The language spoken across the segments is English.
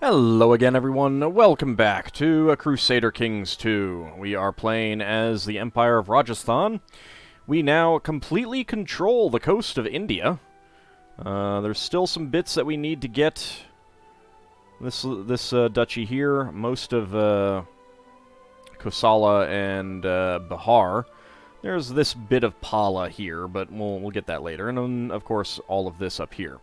Hello again, everyone. Welcome back to Crusader Kings 2. We are playing as the Empire of Rajasthan. We now completely control the coast of India. There's still some bits that we need to get. This duchy here, most of Kosala and Bihar. There's this bit of Pala here, but we'll get that later. And then, of course, all of this up here.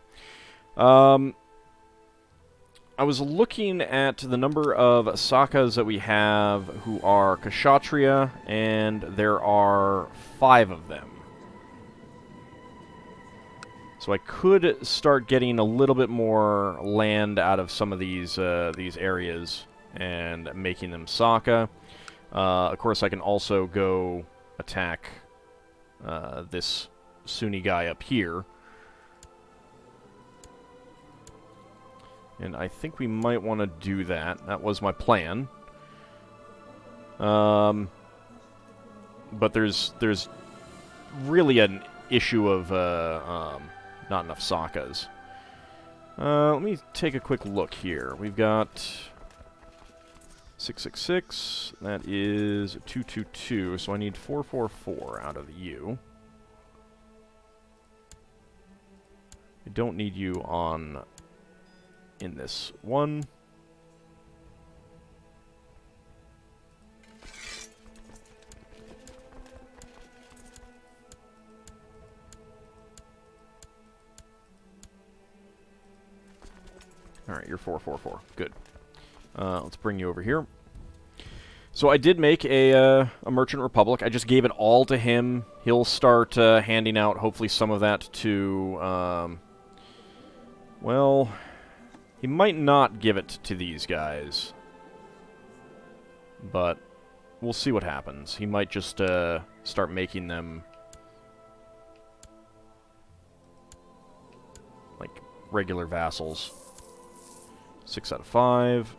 I was looking at the number of Sakas that we have who are Kshatriya, and there are 5 of them. So I could start getting a little bit more land out of some of these areas and making them Saka. Of course, I can also go attack this Sunni guy up here. And I think we might want to do that. That was my plan. But there's really an issue of not enough Sakas. Let me take a quick look here. We've got 666. That is 222. So I need 444 out of you. I don't need you on in this one. Alright, you're 444. Good. Let's bring you over here. So I did make a Merchant Republic. I just gave it all to him. He'll start handing out, hopefully, some of that to, well, he might not give it to these guys, but we'll see what happens. He might just start making them like regular vassals. 6 out of 5.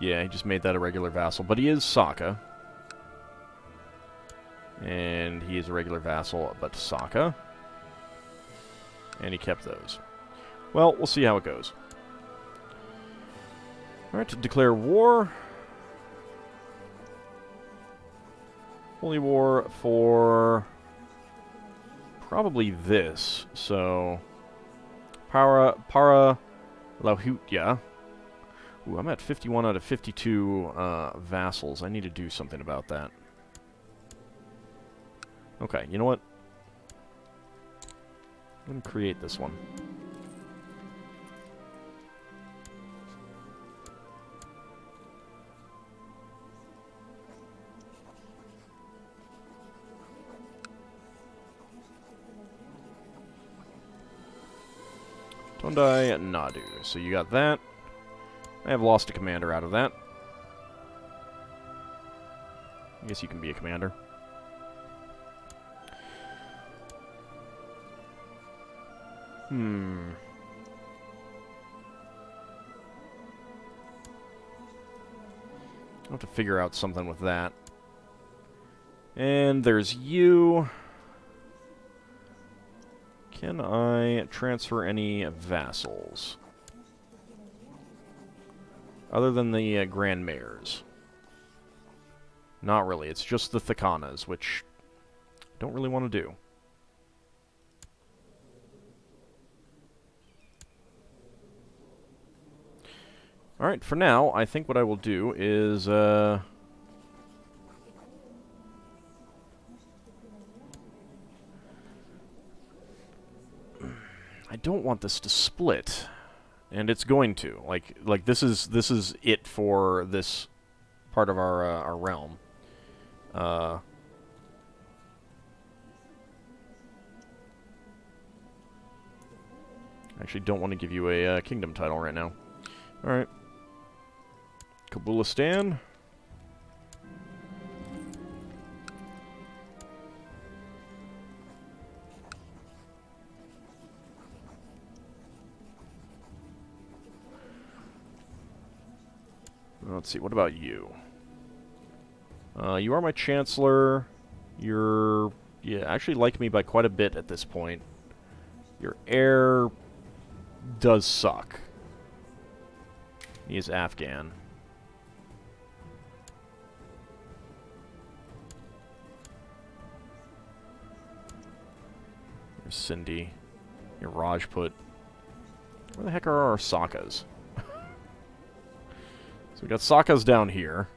Yeah, he just made that a regular vassal, but he is Saka. And he is a regular vassal, but Saka. And he kept those. Well, we'll see how it goes. Alright, declare war. Holy war for probably this. So, Para Lahutya. Ooh, I'm at 51 out of 52 vassals. I need to do something about that. Okay, you know what? I'm going to create this one. Tondai Nadu. So you got that. I have lost a commander out of that. I guess you can be a commander. I'll have to figure out something with that. And there's you. Can I transfer any vassals? Other than the Grand Mayors. Not really. It's just the Thakanas, which I don't really want to do. Alright, for now, I think what I will do is, I don't want this to split, and it's going to. Like this is it for this part of our realm. I actually don't want to give you a kingdom title right now. Alright. Kabulistan. Let's see, what about you? You are my Chancellor. You're... you actually like me by quite a bit at this point. Your heir does suck. He is Afghan. You're Sindhi. You're Rajput. Where the heck are our Sakas? So we got Sakas down here.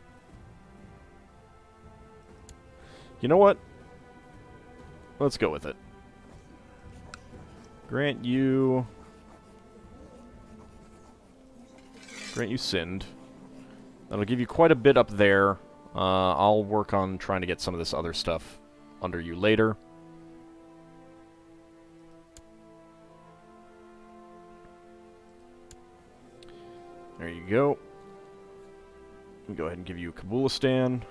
You know what? Let's go with it. Grant you Sind. That'll give you quite a bit up there. I'll work on trying to get some of this other stuff under you later. There you go. Let me go ahead and give you Kabulistan.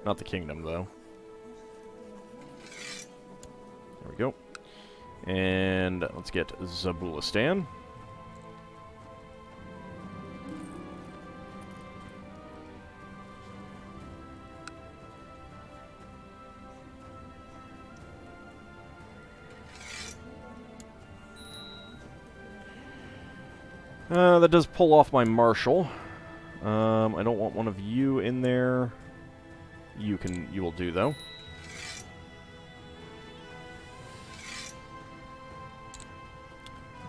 Not the kingdom, though. There we go. And let's get Zabulistan. That does pull off my marshal. I don't want one of you in there. You will do, though.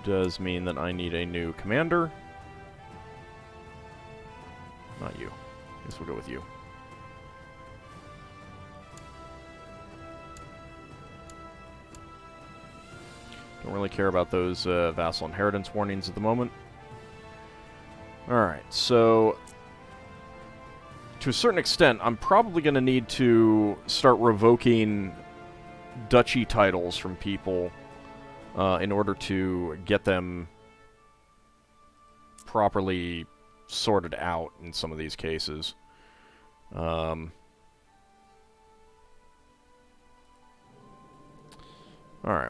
Does mean that I need a new commander. Not you. Guess we'll go with you. Don't really care about those vassal inheritance warnings at the moment. Alright, so to a certain extent, I'm probably going to need to start revoking duchy titles from people in order to get them properly sorted out in some of these cases. Alright,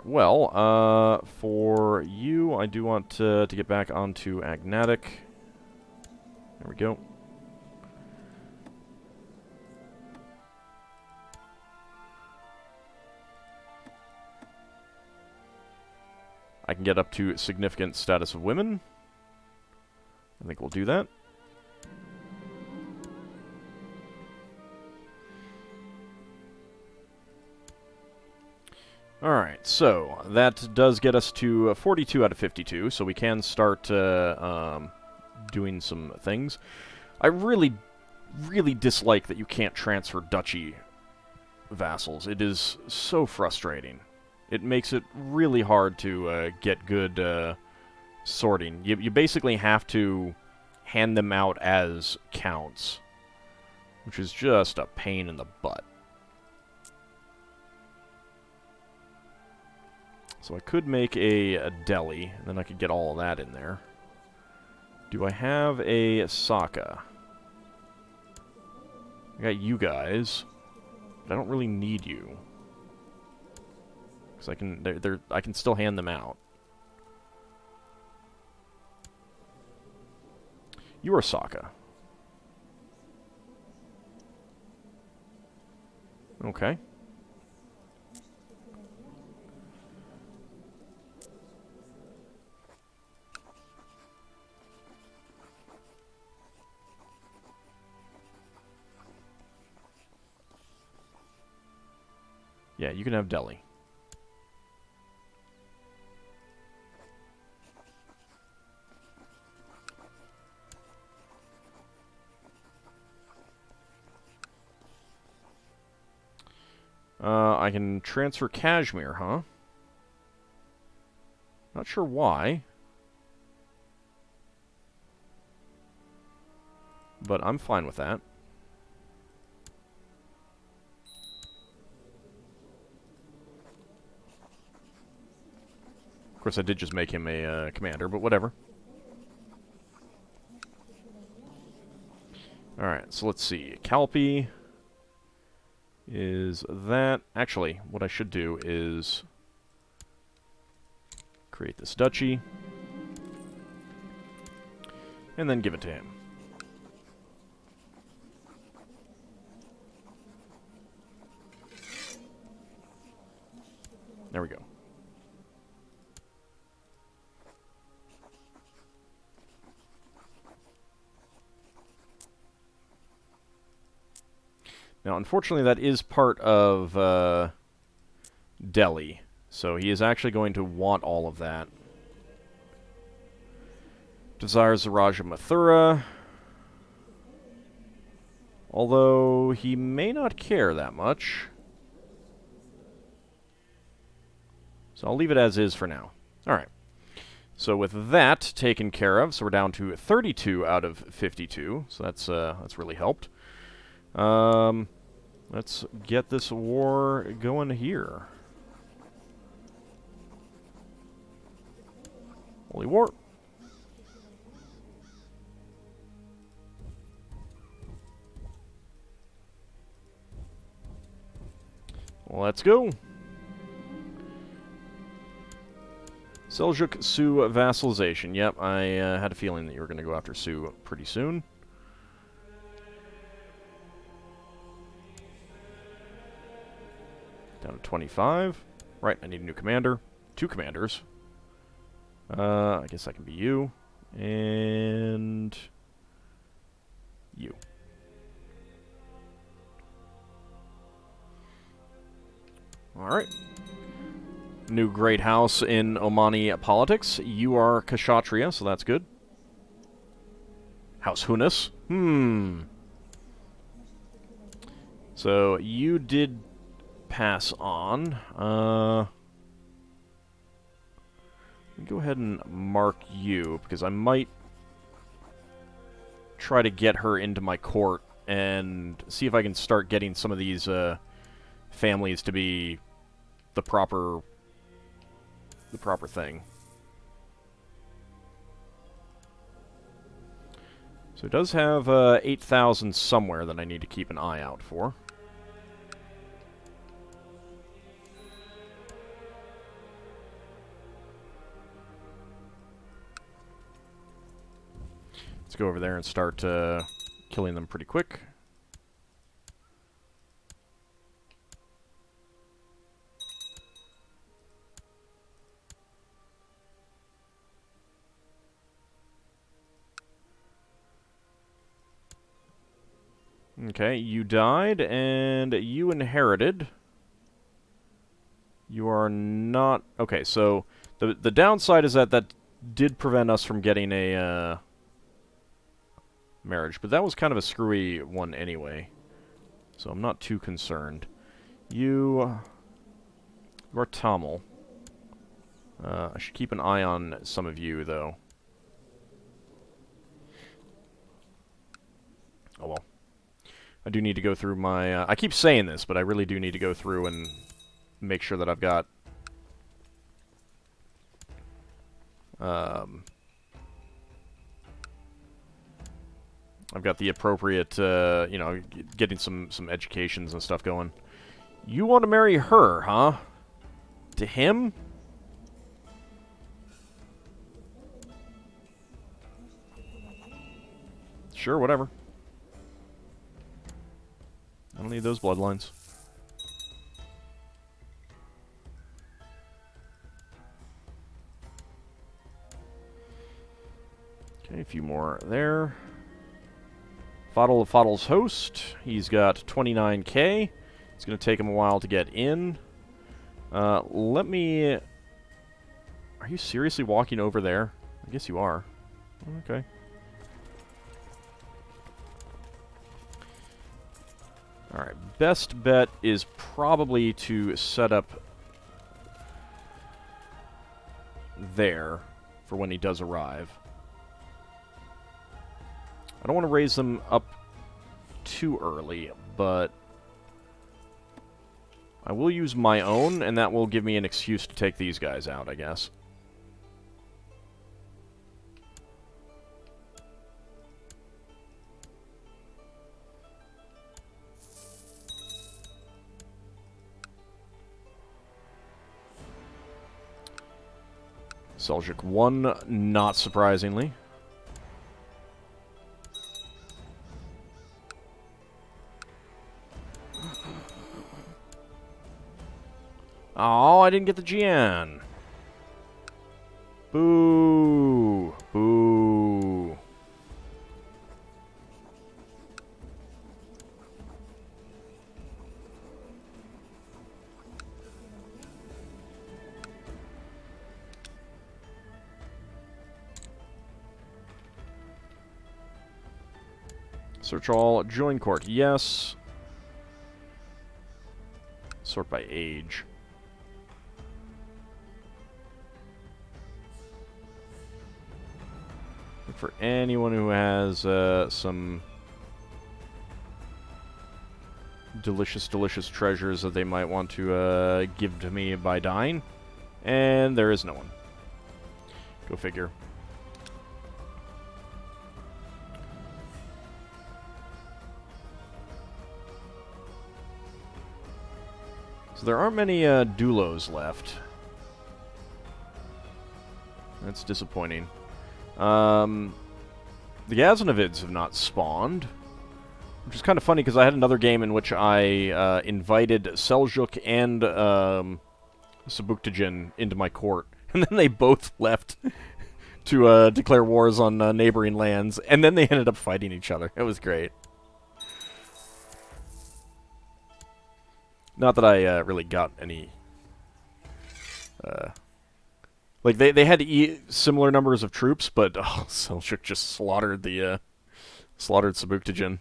well, for you, I do want to get back onto Agnatic. There we go. I can get up to significant status of women. I think we'll do that. Alright, so that does get us to 42 out of 52, so we can start doing some things. I really, really dislike that you can't transfer duchy vassals. It is so frustrating. It makes it really hard to get good sorting. You basically have to hand them out as counts, which is just a pain in the butt. So I could make a Delhi, and then I could get all of that in there. Do I have a Saka? I got you guys, but I don't really need you. Because I can still hand them out. You are Saka. Okay. Yeah, you can have Delhi. I can transfer Kashmir, huh? Not sure why. But I'm fine with that. Of course, I did just make him a commander, but whatever. Alright, so let's see. Kalpi is that. Actually, what I should do is create this duchy and then give it to him. There we go. Now, unfortunately, that is part of Delhi, so he is actually going to want all of that. Desires the Raj of Mathura, although he may not care that much. So I'll leave it as is for now. Alright. So with that taken care of, so we're down to 32 out of 52, so that's really helped. Let's get this war going here. Holy war. Let's go. Seljuk Su vassalization. Yep, I had a feeling that you were going to go after Su pretty soon. Down to 25. Right, I need a new commander. 2 commanders. I guess that can be you. And you. Alright. New great house in Omani politics. You are Kshatriya, so that's good. House Hunas. So, you did pass on. Let me go ahead and mark you, because I might try to get her into my court and see if I can start getting some of these families to be the proper thing. So it does have 8,000 somewhere that I need to keep an eye out for. Let's go over there and start killing them pretty quick. Okay, you died, and you inherited. You are not... Okay, so the downside is that did prevent us from getting a marriage, but that was kind of a screwy one anyway, so I'm not too concerned. You are Tamil. I should keep an eye on some of you, though. Oh well. I do need to go through my... I keep saying this, but I really do need to go through and make sure that I've got... I've got the appropriate, you know, getting some educations and stuff going. You want to marry her, huh? To him? Sure, whatever. I don't need those bloodlines. Okay, a few more there. Fadl of Fadl's host. He's got 29k. It's going to take him a while to get in. Let me... Are you seriously walking over there? I guess you are. Okay. Alright, best bet is probably to set up there for when he does arrive. I don't want to raise them up too early, but I will use my own, and that will give me an excuse to take these guys out, I guess. Seljuk 1, not surprisingly. Oh, I didn't get the Jian. Boo. Boo. Search all. Join court. Yes. Sort by age. Look for anyone who has some delicious, delicious treasures that they might want to give to me by dying. And there is no one. Go figure. So there aren't many doulos left. That's disappointing. The Ghaznavids have not spawned, which is kind of funny because I had another game in which I invited Seljuk and Sabuktigin into my court, and then they both left to declare wars on neighboring lands, and then they ended up fighting each other. It was great. Not that I really got any... like, they had similar numbers of troops, but Seljuk just slaughtered the... slaughtered Sabuktigin.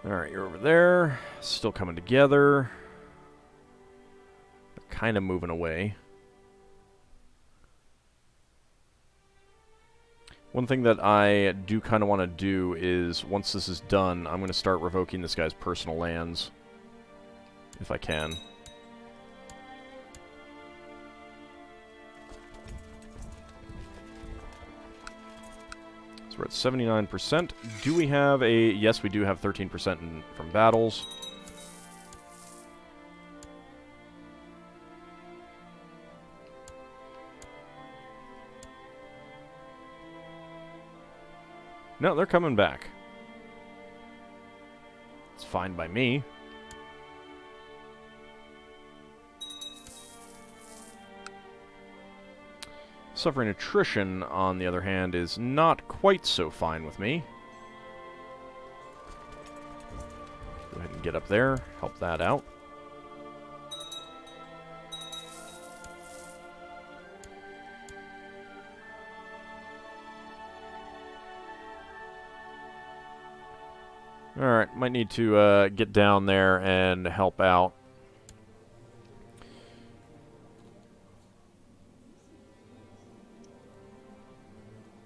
Alright, you're over there. Still coming together. Kind of moving away. One thing that I do kind of want to do is, once this is done, I'm going to start revoking this guy's personal lands. If I can. So we're at 79%. Do we have a... Yes, we do have 13% from battles. No, they're coming back. It's fine by me. Suffering attrition, on the other hand, is not quite so fine with me. Go ahead and get up there, help that out. Alright, might need to get down there and help out.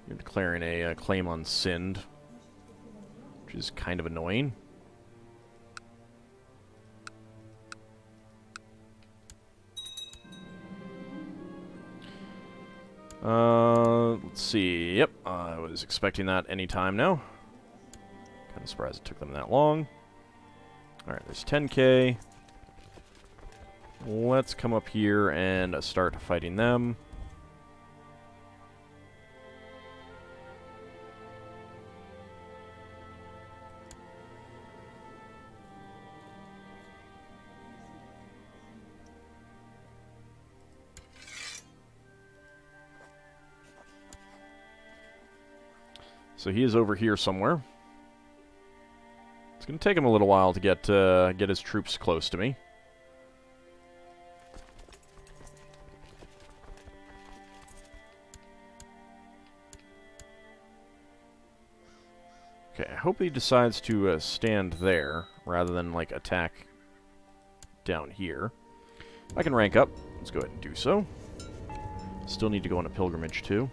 You're declaring a claim on Sind, which is kind of annoying. Let's see. Yep, I was expecting that any time now. Kind of surprised it took them that long. Alright, there's 10k. Let's come up here and start fighting them. So he is over here somewhere. It's going to take him a little while to get his troops close to me. Okay, I hope he decides to stand there rather than like attack down here. I can rank up. Let's go ahead and do so. Still need to go on a pilgrimage too.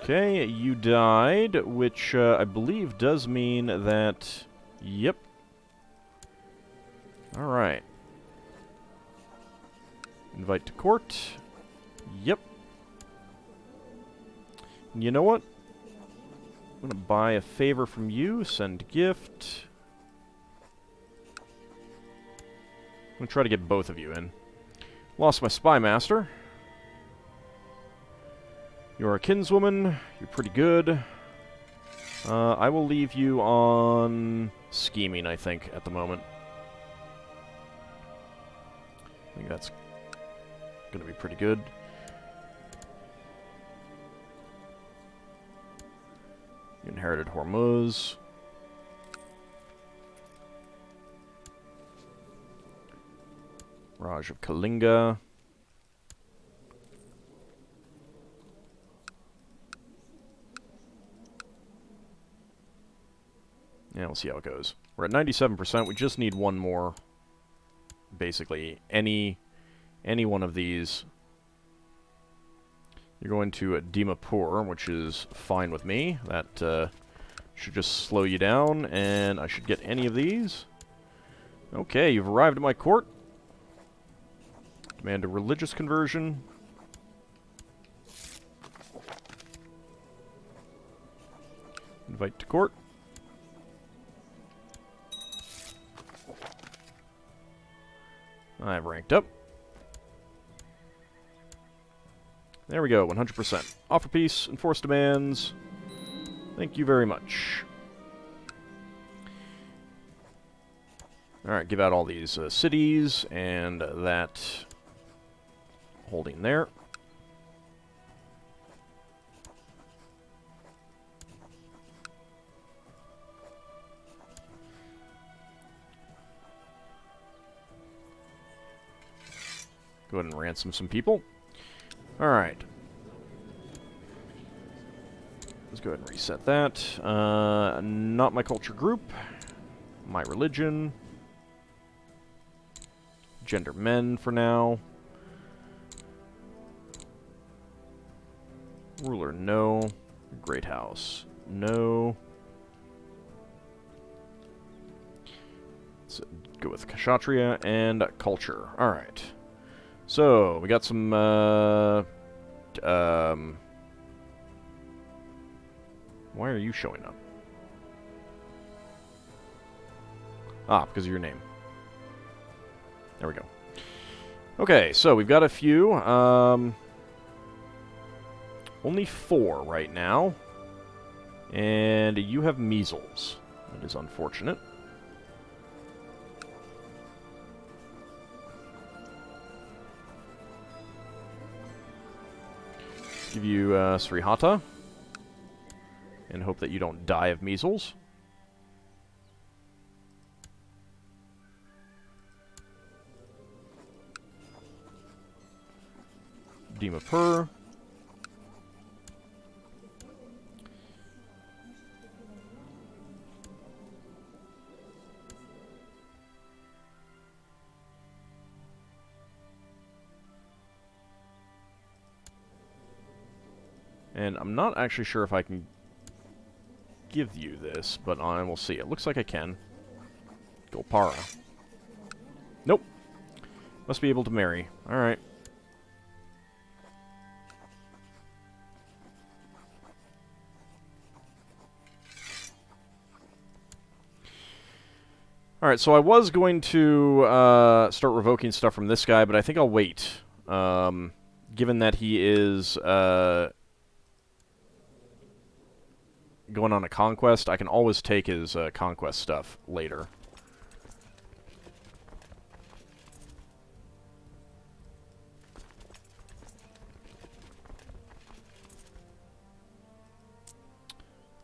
Okay, you died, which I believe does mean that... Yep. Alright. Invite to court. Yep. And you know what? I'm going to buy a favor from you, send gift. I'm going to try to get both of you in. Lost my spy master. You're a kinswoman. You're pretty good. I will leave you on scheming, I think, at the moment. I think that's going to be pretty good. You inherited Hormuz. Raj of Kalinga. Yeah, we'll see how it goes. We're at 97%. We just need one more. Basically, any one of these. You're going to Dimapur, which is fine with me. That should just slow you down, and I should get any of these. Okay, you've arrived at my court. Demand a religious conversion. Invite to court. I've ranked up. There we go, 100%. Offer peace, enforce demands. Thank you very much. Alright, give out all these cities, and that holding there. Go ahead and ransom some people. Alright. Let's go ahead and reset that. Not my culture group. My religion. Gender men for now. Ruler, no. Great house, no. Let's go with Kshatriya and culture. Alright. So, we got some, why are you showing up? Ah, because of your name. There we go. Okay, so we've got a few. Only 4 right now. And you have measles. That is unfortunate. Give you Srihata. And hope that you don't die of measles. Dimapur. And I'm not actually sure if I can give you this, but I will see. It looks like I can. Golpara. Nope. Must be able to marry. Alright. Alright, so I was going to start revoking stuff from this guy, but I think I'll wait. Given that he is going on a conquest, I can always take his conquest stuff later.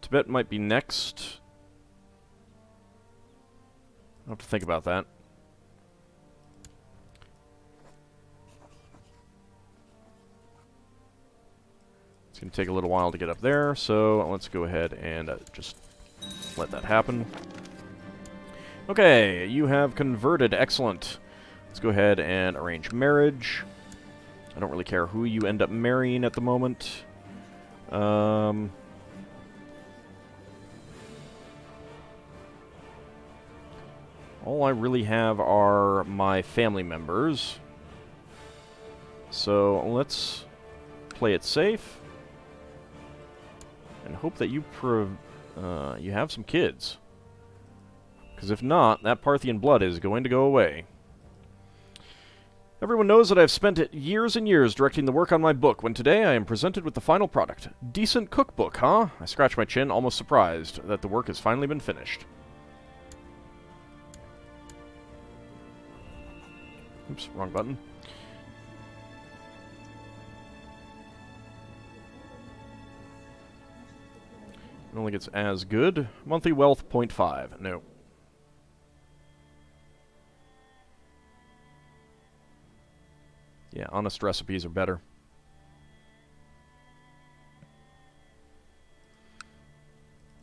Tibet might be next. I'll have to think about that. It's going to take a little while to get up there, so let's go ahead and just let that happen. Okay, you have converted. Excellent. Let's go ahead and arrange marriage. I don't really care who you end up marrying at the moment. All I really have are my family members. So let's play it safe. And hope that you you have some kids. Because if not, that Parthian blood is going to go away. Everyone knows that I've spent years and years directing the work on my book, when today I am presented with the final product. Decent cookbook, huh? I scratch my chin, almost surprised that the work has finally been finished. Oops, wrong button. It only gets as good. Monthly wealth, 0.5. No. Yeah, honest recipes are better.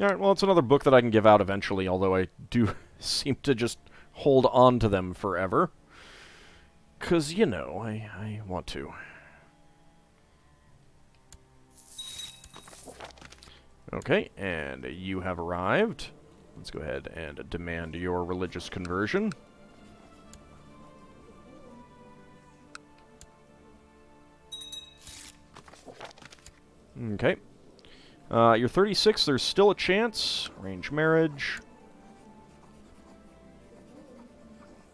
Alright, well, it's another book that I can give out eventually, although I do seem to just hold on to them forever. 'Cause, you know, I want to. Okay, and you have arrived. Let's go ahead and demand your religious conversion. Okay. You're 36, there's still a chance. Arrange marriage.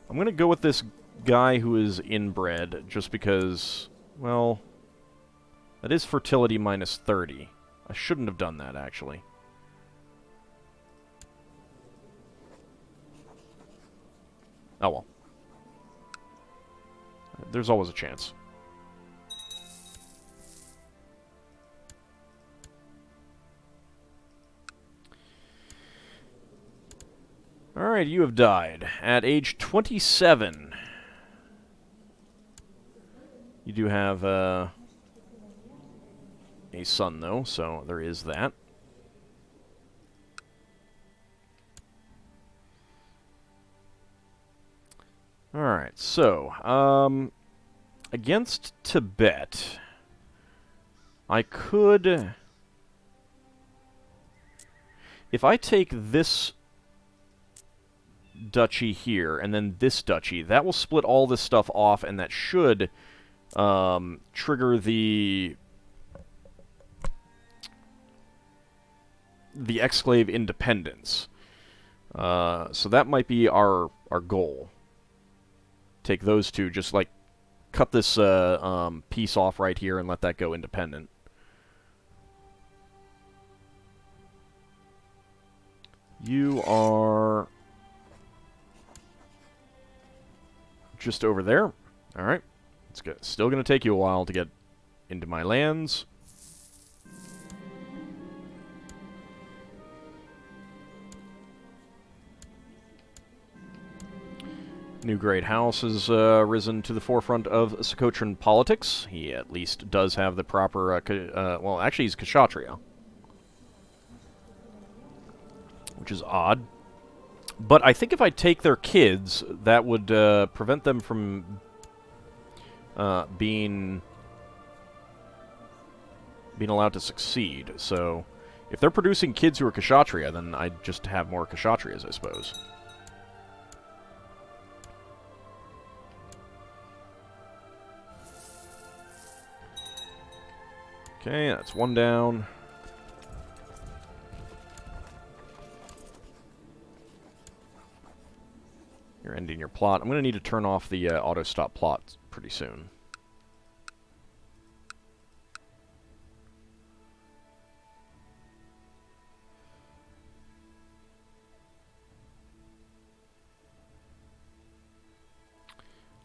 I'm gonna go with this guy who is inbred, just because, well, that is fertility minus 30. I shouldn't have done that, actually. Oh well. There's always a chance. Alright, you have died at age 27. You do have a son, though, so there is that. Alright, so, against Tibet, I could... If I take this duchy here, and then this duchy, that will split all this stuff off, and that should trigger the exclave independence. So that might be our goal. Take those two, just like cut this piece off right here and let that go independent. You are just over there. Alright. It's good. Still going to take you a while to get into my lands. New great house has risen to the forefront of Socotrian politics. He at least does have the proper... well, actually, he's Kshatriya. Which is odd. But I think if I take their kids, that would prevent them from being allowed to succeed. So, if they're producing kids who are Kshatriya, then I'd just have more Kshatriyas, I suppose. Okay, that's one down. You're ending your plot. I'm going to need to turn off the auto-stop plot pretty soon.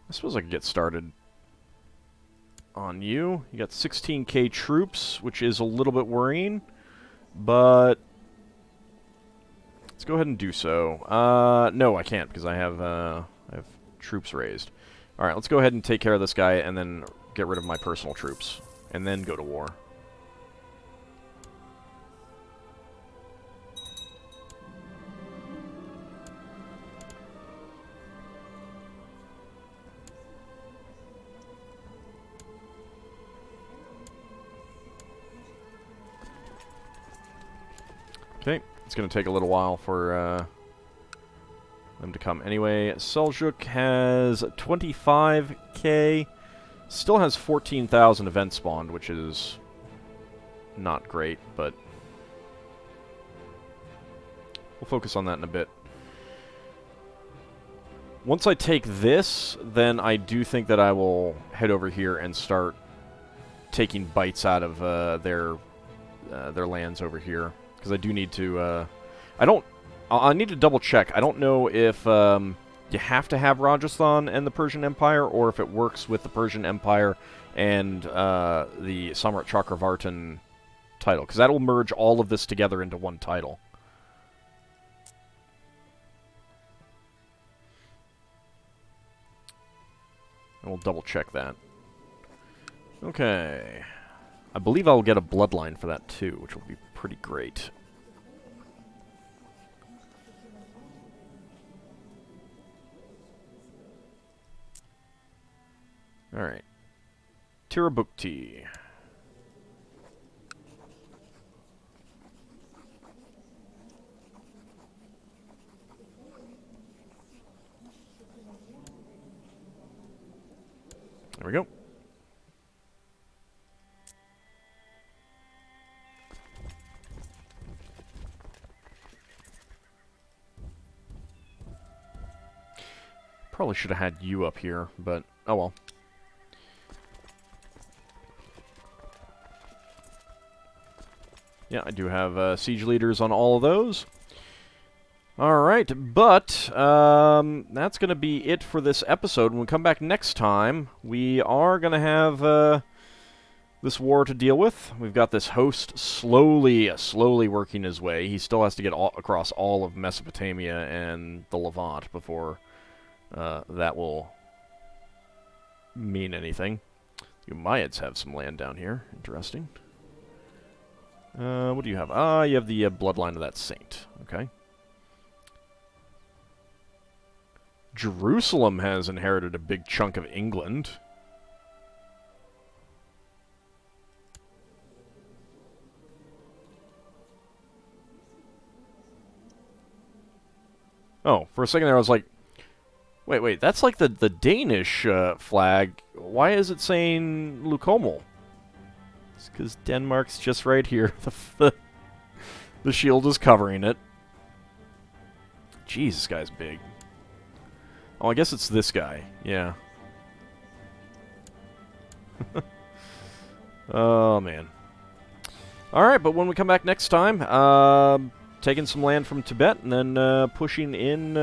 I suppose I could get started on you. You got 16k troops, which is a little bit worrying, but let's go ahead and do so. No, I can't, because I have troops raised. Alright, let's go ahead and take care of this guy, and then get rid of my personal troops, and then go to war. Okay, it's going to take a little while for them to come. Anyway, Seljuk has 25k, still has 14,000 event spawned, which is not great, but we'll focus on that in a bit. Once I take this, then I do think that I will head over here and start taking bites out of their lands over here. Because I do need to, I need to double check. I don't know if you have to have Rajasthan and the Persian Empire, or if it works with the Persian Empire and the Samrat Chakravartin title, because that will merge all of this together into one title. And we'll double-check that. Okay. I believe I'll get a bloodline for that, too, which will be pretty great. Alright. Tirabukti. There we go. Probably should have had you up here, but oh well. Yeah, I do have siege leaders on all of those. Alright, but that's going to be it for this episode. When we come back next time, we are going to have this war to deal with. We've got this host slowly working his way. He still has to get across all of Mesopotamia and the Levant before that will mean anything. The Umayyads have some land down here. Interesting. What do you have? You have the bloodline of that saint. Okay. Jerusalem has inherited a big chunk of England. Oh, for a second there I was like, wait, that's like the Danish flag. Why is it saying Lukommel? It's because Denmark's just right here. The shield is covering it. Jeez, this guy's big. Oh, I guess it's this guy. Yeah. Oh, man. Alright, but when we come back next time, taking some land from Tibet, and then pushing in,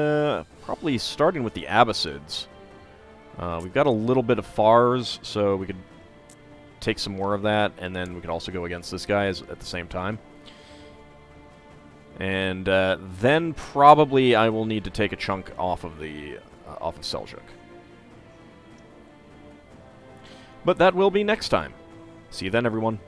probably starting with the Abbasids. We've got a little bit of Fars, so we could take some more of that, and then we could also go against this guy at the same time. And then probably I will need to take a chunk off of the off of Seljuk. But that will be next time. See you then, everyone.